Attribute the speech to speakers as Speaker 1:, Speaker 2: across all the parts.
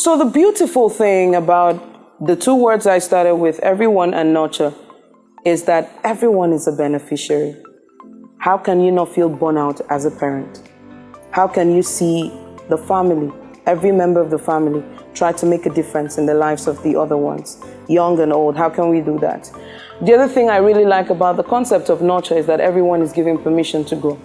Speaker 1: So the beautiful thing about the two words I started with, everyone and nurture, is that everyone is a beneficiary. How can you not feel burnout as a parent? How can you see the family, every member of the family, try to make a difference in the lives of the other ones, young and old? How can we do that? The other thing I really like about the concept of nurture is that everyone is given permission to grow,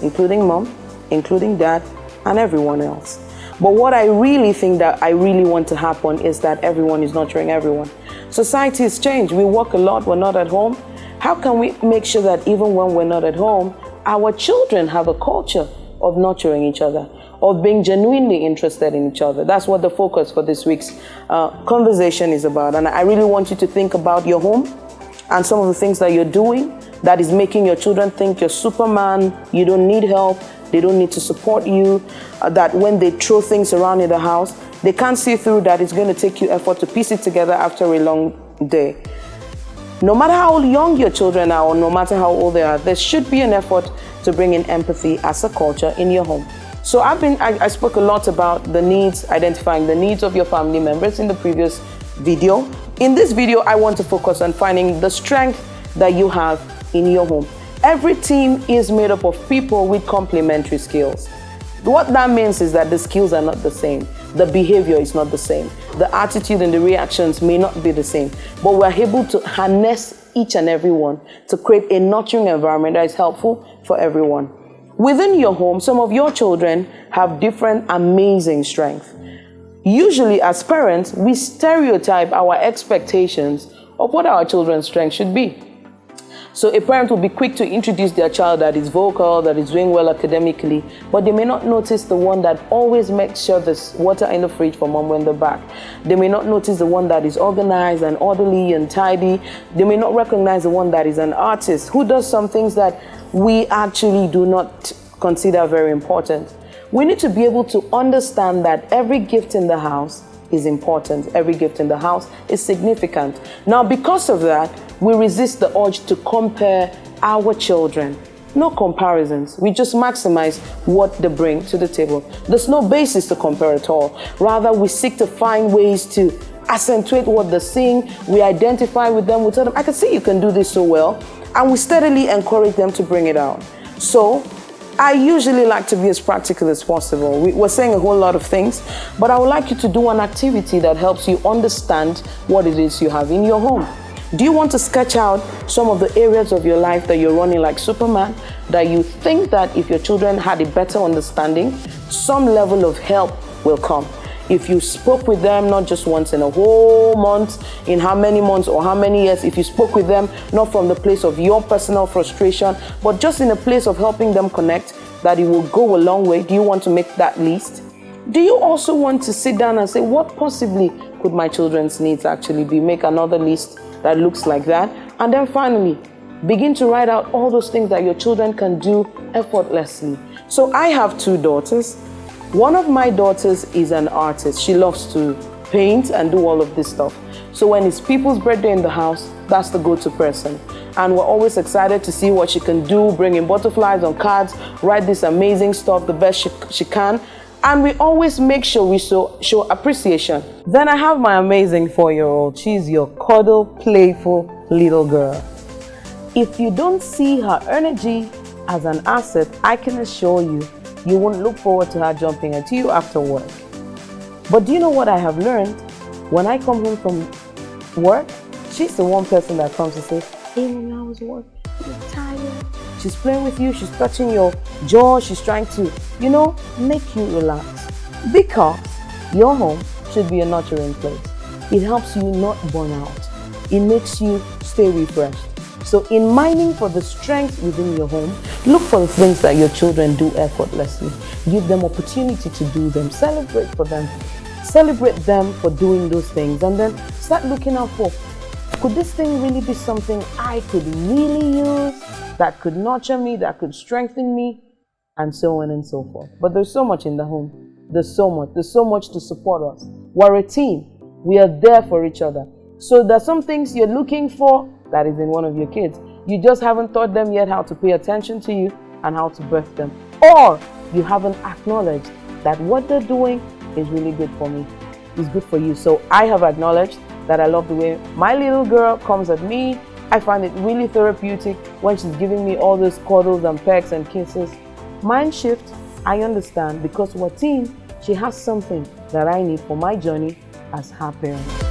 Speaker 1: including mom, including dad, and everyone else. But what I really think that I really want to happen is that everyone is nurturing everyone. Society has changed. We work a lot, we're not at home. How can we make sure that even when we're not at home, our children have a culture of nurturing each other, of being genuinely interested in each other? That's what the focus for this week's conversation is about. And I really want you to think about your home and some of the things that you're doing that is making your children think you're Superman, you don't need help, they don't need to support you, that when they throw things around in the house, they can't see through that it's going to take you effort to piece it together after a long day. No matter how young your children are or no matter how old they are, there should be an effort to bring in empathy as a culture in your home. So I spoke a lot about the needs, identifying the needs of your family members in the previous video. In this video, I want to focus on finding the strength that you have in your home. Every team is made up of people with complementary skills. What that means is that the skills are not the same. The behavior is not the same. The attitude and the reactions may not be the same. But we're able to harness each and every one to create a nurturing environment that is helpful for everyone. Within your home, some of your children have different amazing strengths. Usually as parents, we stereotype our expectations of what our children's strengths should be. So a parent will be quick to introduce their child that is vocal, that is doing well academically, but they may not notice the one that always makes sure there's water in the fridge for mom when they're back. They may not notice the one that is organized and orderly and tidy. They may not recognize the one that is an artist who does some things that we actually do not consider very important. We need to be able to understand that every gift in the house is important. Every gift in the house is significant. Now, because of that, we resist the urge to compare our children. No comparisons. We just maximize what they bring to the table. There's no basis to compare at all. Rather, we seek to find ways to accentuate what they're seeing. We identify with them. We tell them, I can see you can do this so well. And we steadily encourage them to bring it out. So I usually like to be as practical as possible. We're saying a whole lot of things, but I would like you to do an activity that helps you understand what it is you have in your home. Do you want to sketch out some of the areas of your life that you're running like Superman, that you think that if your children had a better understanding, some level of help will come? If you spoke with them, not just once in a whole month, in how many months or how many years, if you spoke with them, not from the place of your personal frustration, but just in a place of helping them connect, that it will go a long way. Do you want to make that list? Do you also want to sit down and say, what possibly could my children's needs actually be? Make another list that looks like that. And then finally, begin to write out all those things that your children can do effortlessly. So I have two daughters. One of my daughters is an artist. She loves to paint and do all of this stuff. So when it's people's birthday in the house, that's the go-to person. And we're always excited to see what she can do, bring in butterflies on cards, write this amazing stuff the best she can. And we always make sure we show appreciation. Then I have my amazing 4-year-old. She's your cuddle, playful little girl. If you don't see her energy as an asset, I can assure you, you won't look forward to her jumping at you after work. But do you know what I have learned? When I come home from work, she's the one person that comes to say, hey, mommy, I was working, I'm tired. She's playing with you, she's touching your jaw, she's trying to, make you relax. Because your home should be a nurturing place. It helps you not burn out. It makes you stay refreshed. So in mining for the strength within your home, look for the things that your children do effortlessly. Give them opportunity to do them. Celebrate for them. Celebrate them for doing those things. And then start looking out for, could this thing really be something I could really use, that could nurture me, that could strengthen me, and so on and so forth. But there's so much in the home. There's so much to support us. We're a team. We are there for each other. So there's some things you're looking for that is in one of your kids. You just haven't taught them yet how to pay attention to you and how to birth them. Or you haven't acknowledged that what they're doing is really good for me. is good for you. So I have acknowledged that I love the way my little girl comes at me. I find it really therapeutic when she's giving me all those cuddles and pecks and kisses. Mind shift, I understand, because we're teen, she has something that I need for my journey as her parent.